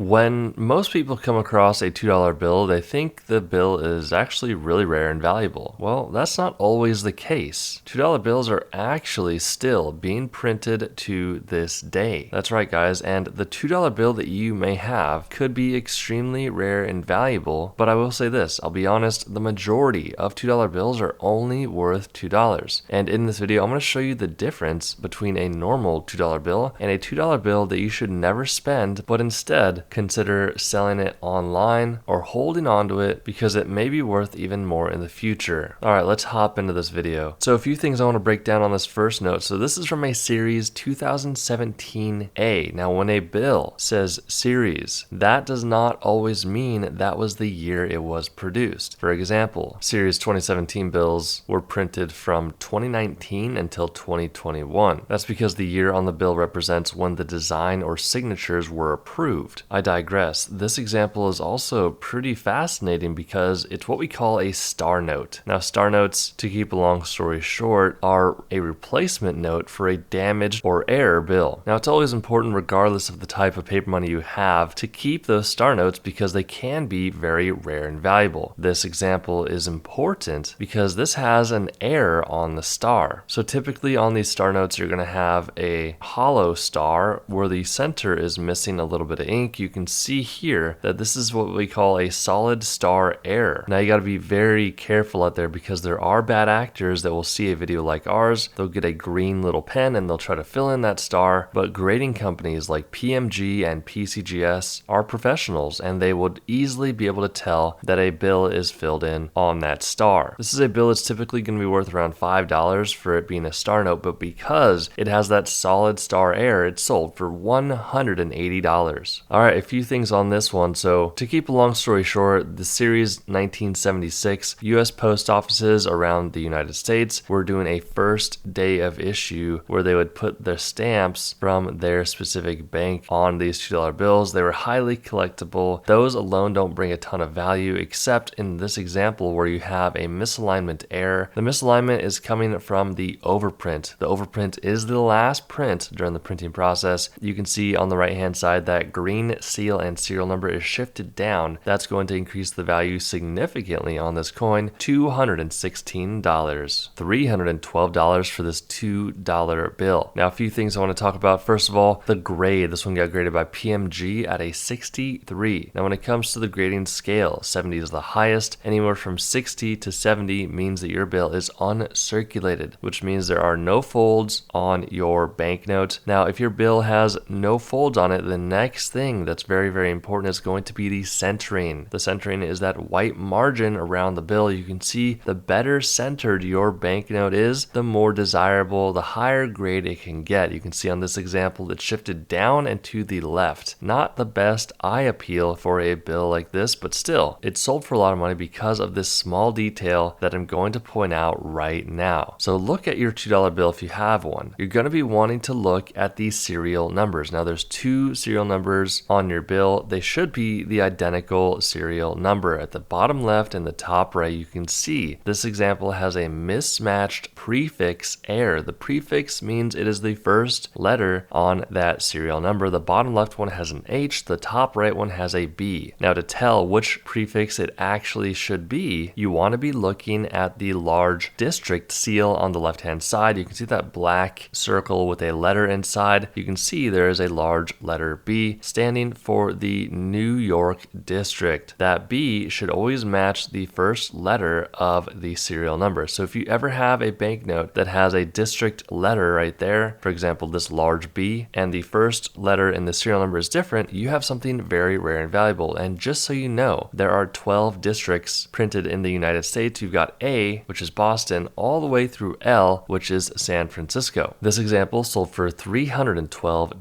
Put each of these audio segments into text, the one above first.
When most people come across a $2 bill, they think the bill is actually really rare and valuable. Well, that's not always the case. $2 bills are actually still being printed to this day. That's right, guys, and the $2 bill that you may have could be extremely rare and valuable, but I will say this, I'll be honest, the majority of $2 bills are only worth $2. And in this video, I'm going to show you the difference between a normal $2 bill and a $2 bill that you should never spend, but instead consider selling it online or holding on to it because it may be worth even more in the future. All right, let's hop into this video. So a few things I want to break down on this first note. So this is from a series 2017A. Now, when a bill says series, that does not always mean that was the year it was produced. For example, series 2017 bills were printed from 2019 until 2021. That's because the year on the bill represents when the design or signatures were approved. I digress. This example is also pretty fascinating because it's what we call a star note. Now, star notes, to keep a long story short, are a replacement note for a damaged or error bill. Now, it's always important, regardless of the type of paper money you have, to keep those star notes because they can be very rare and valuable. This example is important because this has an error on the star. So typically on these star notes, you're going to have a hollow star where the center is missing a little bit of ink. You can see here that this is what we call a solid star error. Now you got to be very careful out there because there are bad actors that will see a video like ours. They'll get a green little pen and they'll try to fill in that star, but grading companies like PMG and PCGS are professionals and they would easily be able to tell that a bill is filled in on that star. This is a bill that's typically going to be worth around $5 for it being a star note, but because it has that solid star error, it's sold for $180. All right, a few things on this one. So to keep a long story short, the series 1976 U.S. post offices around the United States were doing a first day of issue where they would put their stamps from their specific bank on these $2 bills. They were highly collectible. Those alone don't bring a ton of value, except in this example where you have a misalignment error. The misalignment is coming from the overprint. The overprint is the last print during the printing process. You can see on the right hand side that green seal and serial number is shifted down. That's going to increase the value significantly on this coin. $216. $312 for this $2 bill. Now, a few things I want to talk about. First of all, the grade. This one got graded by PMG at a 63. Now, when it comes to the grading scale, 70 is the highest. Anywhere from 60 to 70 means that your bill is uncirculated, which means there are no folds on your banknote. Now, if your bill has no folds on it, the next thing that's very, very important is going to be the centering. The centering is that white margin around the bill. You can see the better centered your banknote is, the more desirable, the higher grade it can get. You can see on this example, it's shifted down and to the left. Not the best eye appeal for a bill like this, but still, it's sold for a lot of money because of this small detail that I'm going to point out right now. So look at your $2 bill if you have one. You're going to be wanting to look at the serial numbers. Now, there's two serial numbers on your bill. They should be the identical serial number. At the bottom left and the top right, you can see this example has a mismatched prefix error. The prefix means it is the first letter on that serial number. The bottom left one has an H, the top right one has a B. Now, to tell which prefix it actually should be, you want to be looking at the large district seal on the left hand side. You can see that black circle with a letter inside. You can see there is a large letter B standing for the New York district. That B should always match the first letter of the serial number. So if you ever have a banknote that has a district letter right there, for example, this large B, and the first letter in the serial number is different, you have something very rare and valuable. And just so you know, there are 12 districts printed in the United States. You've got A, which is Boston, all the way through L, which is San Francisco. This example sold for $312.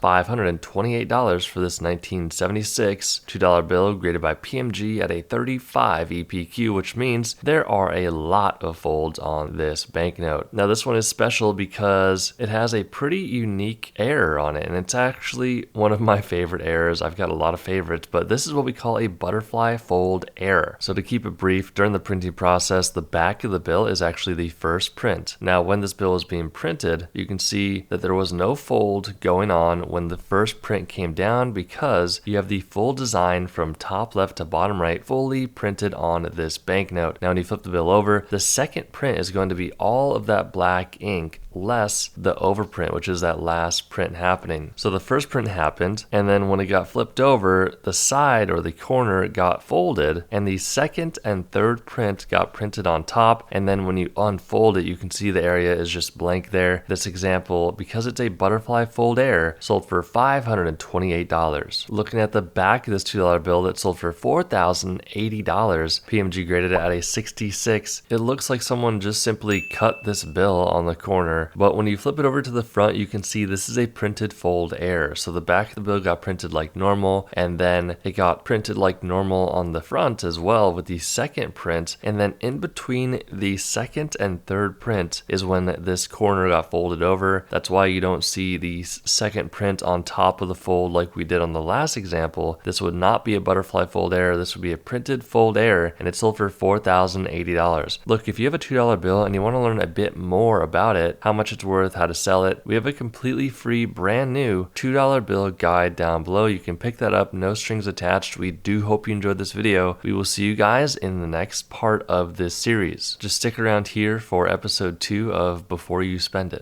$528 for this 1976 $2 bill graded by PMG at a 35 EPQ, which means there are a lot of folds on this banknote. Now, this one is special because it has a pretty unique error on it, and it's actually one of my favorite errors. I've got a lot of favorites, but this is what we call a butterfly fold error. So to keep it brief, during the printing process, the back of the bill is actually the first print. Now, when this bill is being printed, you can see that there was no fold going on when the first print came down. background because you have the full design from top left to bottom right fully printed on this banknote. Now when you flip the bill over, the second print is going to be all of that black ink less the overprint, which is that last print happening. So the first print happened, and then when it got flipped over, the side or the corner got folded, and the second and third print got printed on top. And then when you unfold it, you can see the area is just blank there. This example, because it's a butterfly fold error, sold for $528. Looking at the back of this $2 bill that sold for $4,080, PMG graded it at a 66. It looks like someone just simply cut this bill on the corner. But when you flip it over to the front, you can see this is a printed fold error. So the back of the bill got printed like normal, and then it got printed like normal on the front as well with the second print. And then in between the second and third print is when this corner got folded over. That's why you don't see the second print on top of the fold like we did on the last example. This would not be a butterfly fold error. This would be a printed fold error, and it sold for $4,080. Look, if you have a $2 bill and you want to learn a bit more about it, how much it's worth, how to sell it, we have a completely free brand new $2 bill guide down below. You can pick that up, no strings attached. We do hope you enjoyed this video. We will see you guys in the next part of this series. Just stick around here for episode 2 of Before You Spend It.